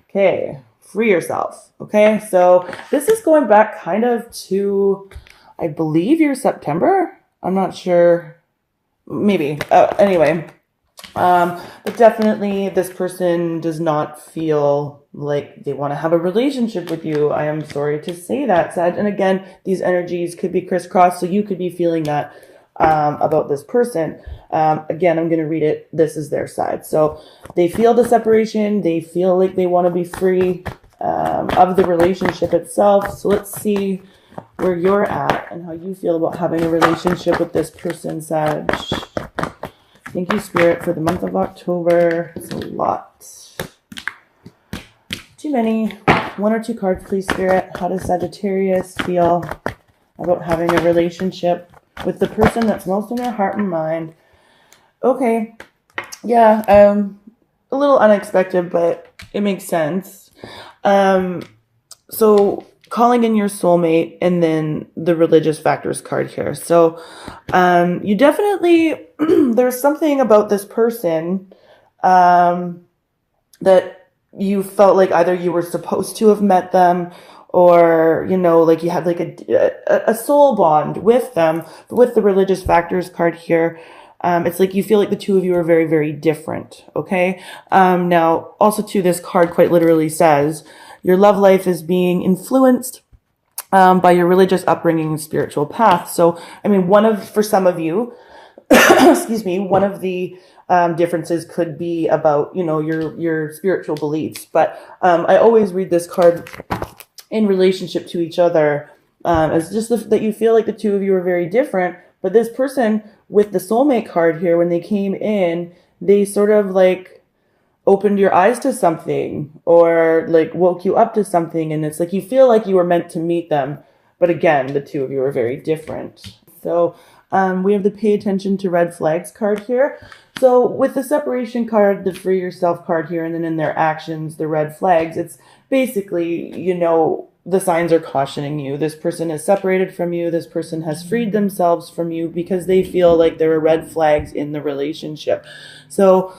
Okay, free yourself. Okay, so this is going back kind of to, I believe, your September. I'm not sure. Maybe. Anyway, but definitely this person does not feel like they want to have a relationship with you. I am sorry to say that, Sag. And again, these energies could be crisscrossed, so you could be feeling that about this person. Again, I'm going to read it. This is their side. So they feel the separation. They feel like they want to be free of the relationship itself. So let's see where you're at and how you feel about having a relationship with this person, Sag. Thank you, Spirit, for the month of October. It's a lot. Too many. 1 or 2 cards, please, Spirit. How does Sagittarius feel about having a relationship with the person that's most in their heart and mind? Okay. Yeah, a little unexpected, but it makes sense. So calling in your soulmate and then the religious factors card here. So you definitely, there's something about this person that you felt like either you were supposed to have met them or, you know, like you had like a soul bond with them. With the religious factors card here, it's like you feel like the two of you are very, very different. Okay. Now also too, this card quite literally says your love life is being influenced by your religious upbringing and spiritual path. So, I mean, for some of you, excuse me, one of the differences could be about, you know, your spiritual beliefs. But I always read this card in relationship to each other as just that you feel like the two of you are very different. But this person with the soulmate card here, when they came in, they sort of like opened your eyes to something or like woke you up to something. And it's like you feel like you were meant to meet them. But again, the two of you are very different. So we have the pay attention to red flags card here. So with the separation card, the free yourself card here, and then in their actions, the red flags, it's basically, you know, the signs are cautioning you. This person is separated from you. This person has freed themselves from you because they feel like there are red flags in the relationship. So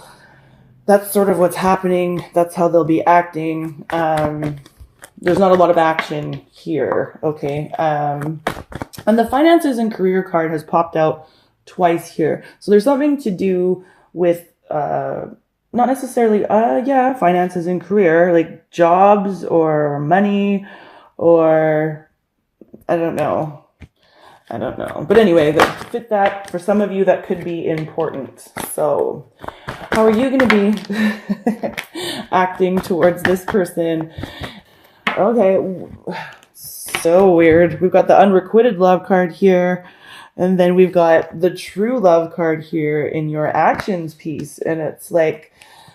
that's sort of what's happening. That's how they'll be acting. There's not a lot of action here. Okay. And the finances and career card has popped out twice here. So there's something to do with, not necessarily, finances and career, like jobs or money or I don't know. But anyway, fit that for some of you, that could be important. So how are you going to be acting towards this person? Okay. So weird. We've got the unrequited love card here. And then we've got the true love card here in your actions piece. And it's like,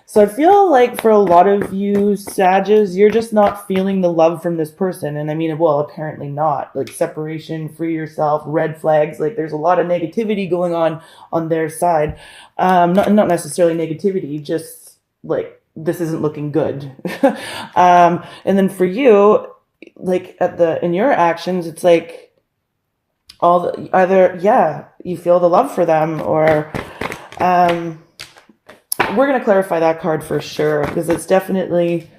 so I feel like for a lot of you Sages, you're just not feeling the love from this person. And I mean, well, apparently not. Like separation, free yourself, red flags. Like there's a lot of negativity going on their side. Not necessarily negativity, just like this isn't looking good. And then for you, like in your actions, it's like you feel the love for them or we're going to clarify that card for sure, because it's definitely,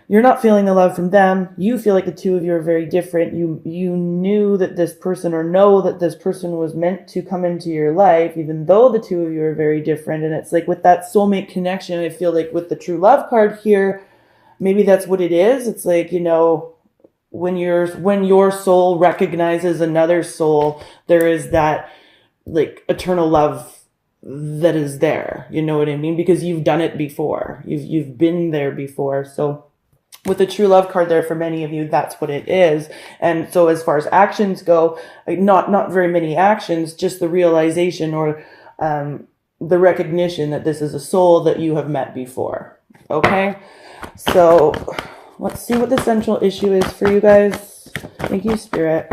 you're not feeling the love from them. You feel like the two of you are very different. You knew that this person, or know that this person was meant to come into your life, even though the two of you are very different. And it's like with that soulmate connection, I feel like with the true love card here, maybe that's what it is. It's like, you know, when your soul recognizes another soul, there is that like eternal love that is there, you know what I mean? Because you've done it before. You've been there before. So with the true love card there, for many of you, that's what it is. And so as far as actions go, like not very many actions, just the realization or the recognition that this is a soul that you have met before. Okay? So let's see what the central issue is for you guys. Thank you, Spirit.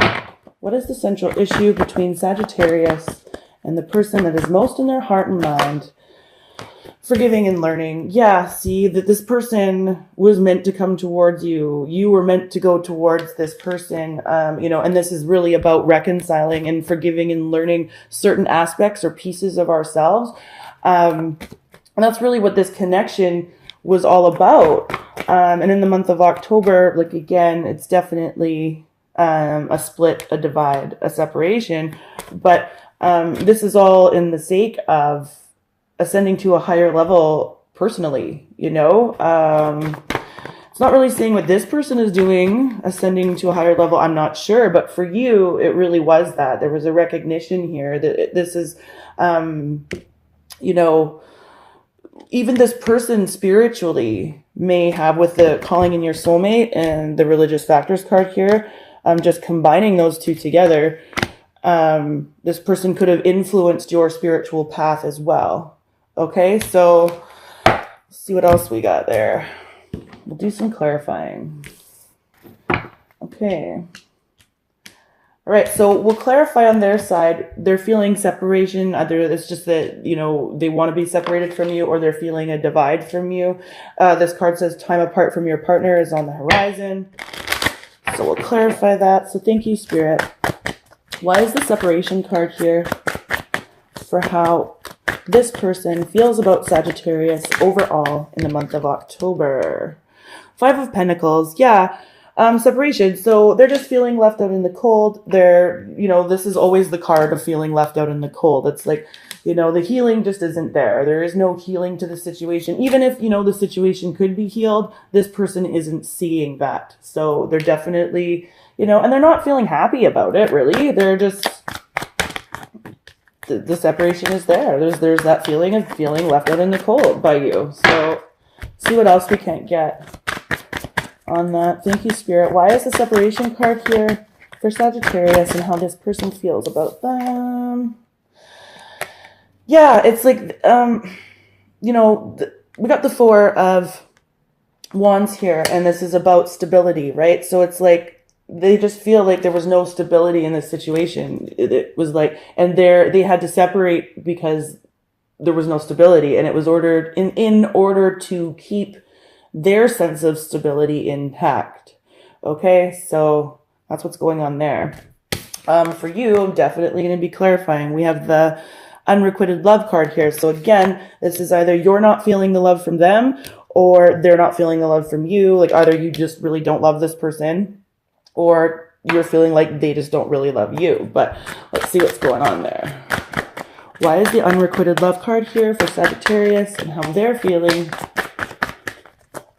What is the central issue between Sagittarius and the person that is most in their heart and mind? Forgiving and learning. Yeah, see that this person was meant to come towards you. You were meant to go towards this person, and this is really about reconciling and forgiving and learning certain aspects or pieces of ourselves. And that's really what this connection was all about. And in the month of October, like again, it's definitely a split, a divide, a separation. But this is all in the sake of ascending to a higher level personally, you know? It's not really saying what this person is doing, ascending to a higher level, I'm not sure. But for you, it really was that. There was a recognition here that this is, you know, even this person spiritually may have, with the calling in your soulmate and the religious factors card here, just combining those two together, this person could have influenced your spiritual path as well. Okay, so let's see what else we got there. We'll do some clarifying. Okay. All right, so we'll clarify on their side. They're feeling separation. Either it's just that, you know, they want to be separated from you, or they're feeling a divide from you. This card says time apart from your partner is on the horizon. So we'll clarify that. So thank you, Spirit. Why is the separation card here for how this person feels about Sagittarius overall in the month of October? Five of Pentacles. Yeah. Separation. So they're just feeling left out in the cold. They're, you know, this is always the card of feeling left out in the cold. It's like, you know, the healing just isn't there. There is no healing to the situation. Even if, you know, the situation could be healed, this person isn't seeing that. So they're definitely, you know, and they're not feeling happy about it, really. They're just, the separation is there. There's that feeling of feeling left out in the cold by you. So see what else we can't get on that. Thank you, Spirit. Why is the separation card here for Sagittarius and how this person feels about them? Yeah, it's like, you know, we got the Four of Wands here, and this is about stability, right? So it's like they just feel like there was no stability in this situation. It was like, and they had to separate because there was no stability, and it was ordered in order to keep their sense of stability intact. Okay, so that's what's going on there. For you, I'm definitely going to be clarifying. We have the unrequited love card here. So again, this is either you're not feeling the love from them, or they're not feeling the love from you. Like either you just really don't love this person, or you're feeling like they just don't really love you. But let's see what's going on there. Why is the unrequited love card here for Sagittarius and how they're feeling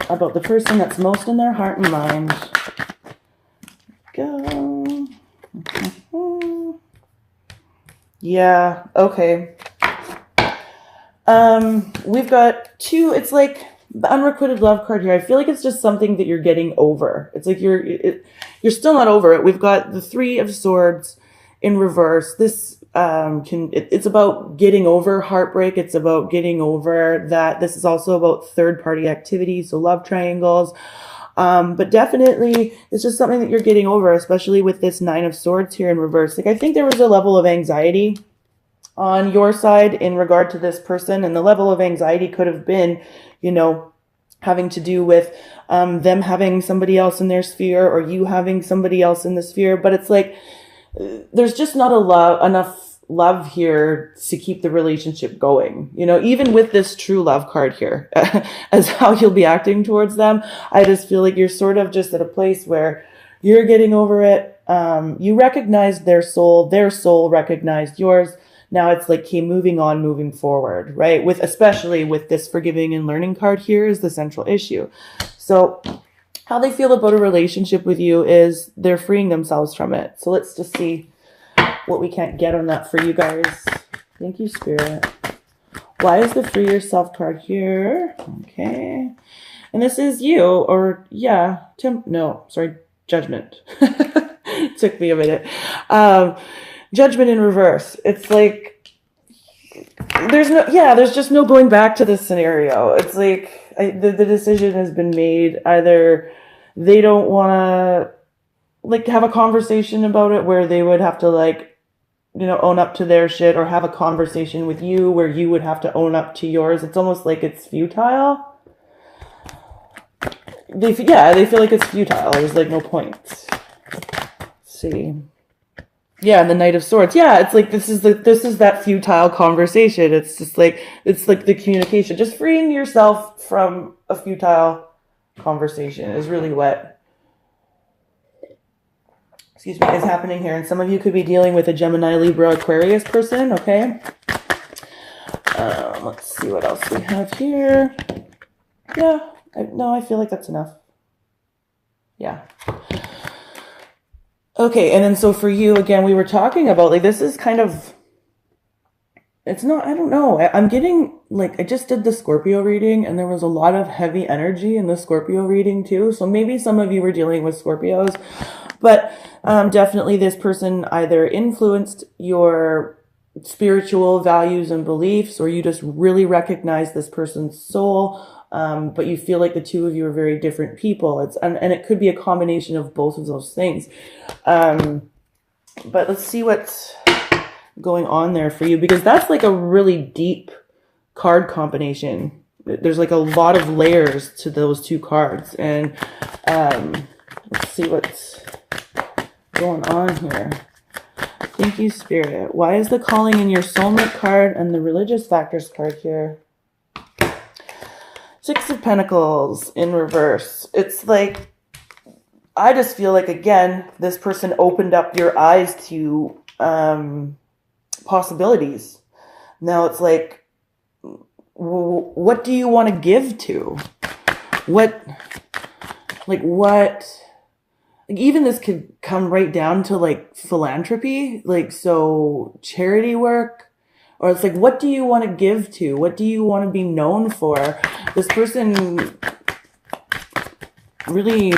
about the person that's most in their heart and mind? Go. Yeah, okay. We've got two, it's like the unrequited love card here. I feel like it's just something that you're getting over. It's like you're still not over it. We've got the Three of Swords in reverse. This it's about getting over heartbreak. It's about getting over that. This is also about third-party activity, so love triangles. But definitely it's just something that you're getting over, especially with this Nine of Swords here in reverse. Like I think there was a level of anxiety on your side in regard to this person, and the level of anxiety could have been, you know, having to do with them having somebody else in their sphere, or you having somebody else in the sphere. But it's like there's just not enough love here to keep the relationship going. You know, even with this true love card here, as how you'll be acting towards them, I just feel like you're sort of just at a place where you're getting over it. You recognized their soul recognized yours. Now it's like, okay, moving on, moving forward, right? Especially with this forgiving and learning card here is the central issue. So how they feel about a relationship with you is they're freeing themselves from it. So let's just see what we can't get on that for you guys. Thank you, Spirit. Why is the Free Yourself card here? Okay. And this is you, or yeah, Judgment. Took me a minute. Judgment in reverse. It's like, there's just no going back to this scenario. It's like, the decision has been made. Either they don't want to like have a conversation about it where they would have to like, you know, own up to their shit, or have a conversation with you where you would have to own up to yours. It's almost like it's futile. They feel like it's futile. There's like no point. Let's see. Yeah, and the Knight of Swords. Yeah, it's like this is that futile conversation. It's just like, it's like the communication, just freeing yourself from a futile conversation is really what, excuse me, is happening here. And some of you could be dealing with a Gemini, Libra, Aquarius person, okay? Let's see what else we have here. Yeah, I feel like that's enough. Yeah. Okay, and then so for you, again, we were talking about, like, this is kind of, it's not, I don't know. I'm getting, like, I just did the Scorpio reading, and there was a lot of heavy energy in the Scorpio reading, too. So maybe some of you were dealing with Scorpios. But definitely this person either influenced your spiritual values and beliefs, or you just really recognize this person's soul, but you feel like the two of you are very different people. And it could be a combination of both of those things. But let's see what's going on there for you, because that's like a really deep card combination. There's like a lot of layers to those two cards. And let's see what's going on here. Thank you, Spirit. Why is the calling in your soulmate card and the religious factors card here? Six of Pentacles in reverse. It's like, I just feel like, again, this person opened up your eyes to possibilities. Now it's like, what do you want to give to? Even this could come right down to like philanthropy, like, so charity work, or it's like, what do you want to give to? What do you want to be known for? This person really,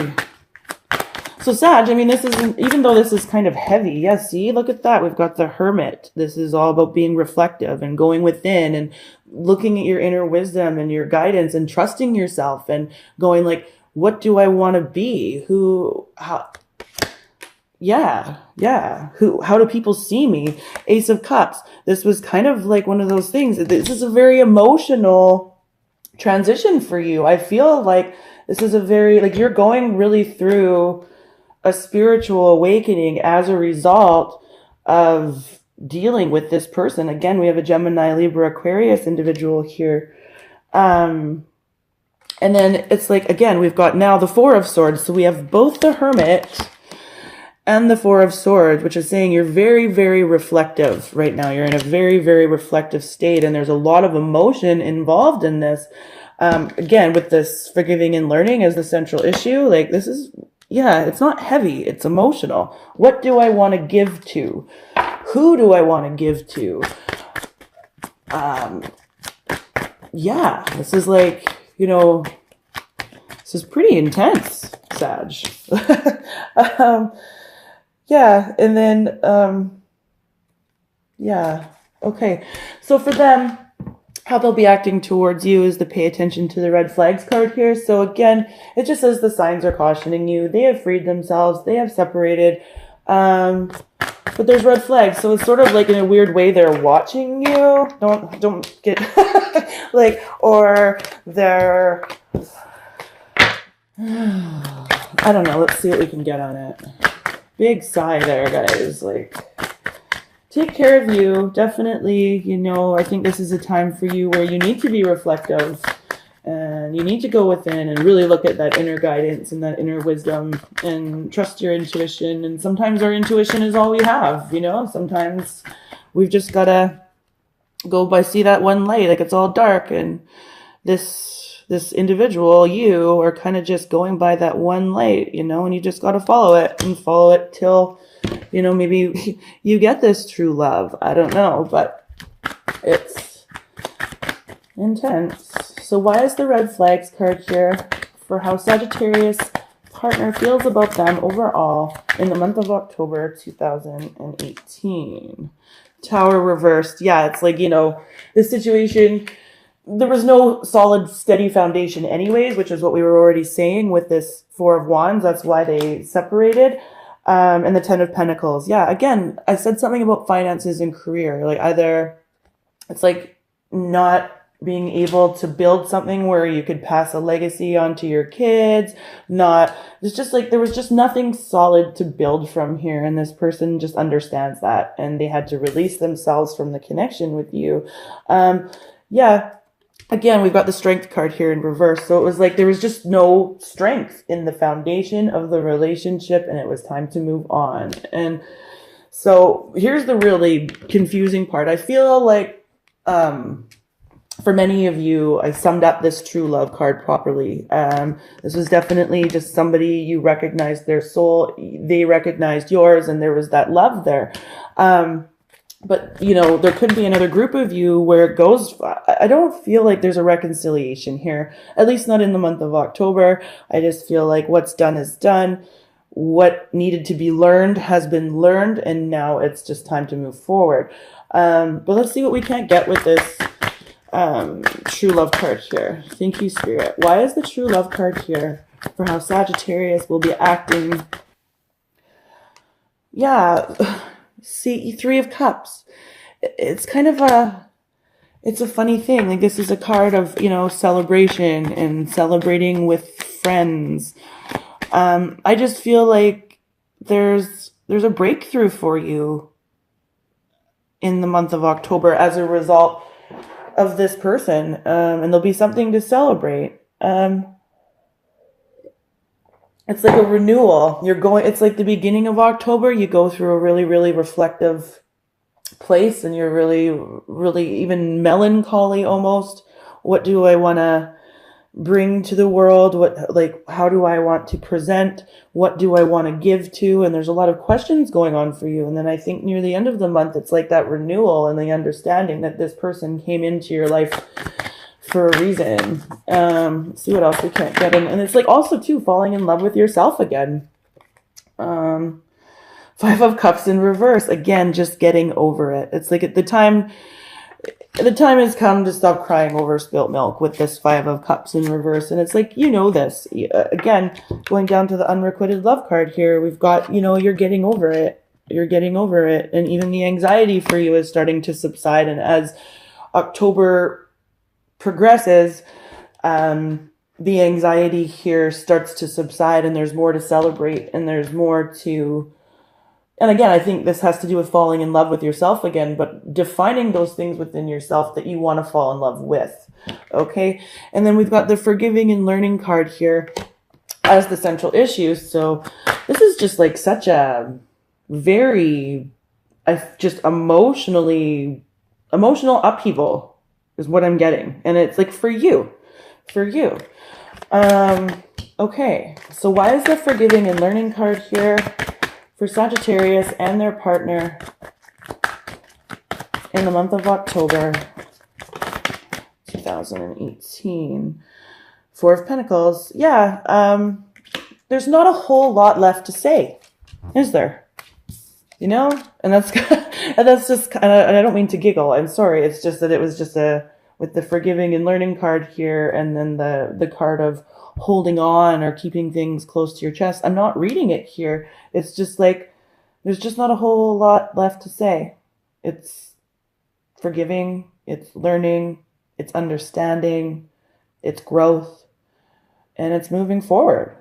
so Sag, I mean, this isn't, even though this is kind of heavy, yeah, see, look at that. We've got the Hermit. This is all about being reflective and going within and looking at your inner wisdom and your guidance and trusting yourself and going like, what do I want to be? How do people see me? Ace of Cups. This was kind of like one of those things. This is a very emotional transition for you. I feel like this is a very, like, you're going really through a spiritual awakening as a result of dealing with this person. Again, we have a Gemini, Libra, Aquarius individual here. And then it's like, again, we've got now the Four of Swords. So we have both the Hermit and the Four of Swords, which is saying you're very, very reflective right now. You're in a very, very reflective state. And there's a lot of emotion involved in this. Again, with this forgiving and learning as the central issue, like, this is, yeah, it's not heavy. It's emotional. What do I want to give to? Who do I want to give to? Yeah, this is like, you know, this is pretty intense, Sag. Yeah, and then, yeah, okay. So for them, how they'll be acting towards you is to pay attention to the red flags card here. So again, it just says the signs are cautioning you. They have freed themselves. They have separated. But there's red flags. So it's sort of like, in a weird way, they're watching you. Don't get like, or they're, I don't know. Let's see what we can get on it. Big sigh there, guys. Like, take care of you. Definitely, you know, I think this is a time for you where you need to be reflective and you need to go within and really look at that inner guidance and that inner wisdom and trust your intuition. And sometimes our intuition is all we have, you know. Sometimes we've just got to go by, see that one light, like it's all dark, and this individual, you are kind of just going by that one light, you know, and you just got to follow it and follow it till, you know, maybe you get this true love. I don't know, but it's intense. So why is the red flags card here for how Sagittarius partner feels about them overall in the month of October 2018? Tower reversed. Yeah, it's like, you know, this situation, there was no solid, steady foundation anyways, which is what we were already saying with this Four of Wands. That's why they separated. And the Ten of Pentacles. Yeah, again, I said something about finances and career. Like, either it's like not being able to build something where you could pass a legacy onto your kids. It's just like there was just nothing solid to build from here. And this person just understands that. And they had to release themselves from the connection with you. Yeah. again, we've got the strength card here in reverse. So it was like there was just no strength in the foundation of the relationship, and it was time to move on. And so here's the really confusing part. I feel like for many of you, I summed up this true love card properly. This was definitely just somebody, you recognized their soul, they recognized yours, and there was that love there. But, you know, there could be another group of you where it goes, I don't feel like there's a reconciliation here, at least not in the month of October. I just feel like what's done is done. What needed to be learned has been learned, and now it's just time to move forward. But let's see what we can't get with this true love card here. Thank you, Spirit. Why is the true love card here for how Sagittarius will be acting? Yeah, see, Three of Cups. It's kind of it's a funny thing. Like, this is a card of, you know, celebration and celebrating with friends. I just feel like there's a breakthrough for you in the month of October as a result of this person, and there'll be something to celebrate. It's like a renewal. It's like the beginning of October. You go through a really, really reflective place, and you're really, really even melancholy almost. What do I want to bring to the world? How do I want to present? What do I want to give to? And there's a lot of questions going on for you. And then I think near the end of the month, it's like that renewal and the understanding that this person came into your life for a reason. See what else we can't get in. And it's like also too, falling in love with yourself again. Five of Cups in reverse. Again, just getting over it. It's like the time has come to stop crying over spilt milk with this Five of Cups in reverse. And it's like, you know this. Again, going down to the unrequited love card here, we've got, you know, you're getting over it. You're getting over it. And even the anxiety for you is starting to subside. And as October progresses, the anxiety here starts to subside, and there's more to celebrate, and there's more to... And again, I think this has to do with falling in love with yourself again, but defining those things within yourself that you want to fall in love with. Okay. And then we've got the forgiving and learning card here as the central issue. So this is just like such a very, just emotional upheaval is what I'm getting. And it's like for you. Okay. So why is the forgiving and learning card here for Sagittarius and their partner in the month of October 2018? Four of Pentacles. Yeah, there's not a whole lot left to say, is there? You know? And that's just kind of, and I don't mean to giggle, I'm sorry, it's just that it was just with the forgiving and learning card here, and then the card of holding on or keeping things close to your chest. I'm not reading it here. It's just like, there's just not a whole lot left to say. It's forgiving, it's learning, it's understanding, it's growth, and it's moving forward.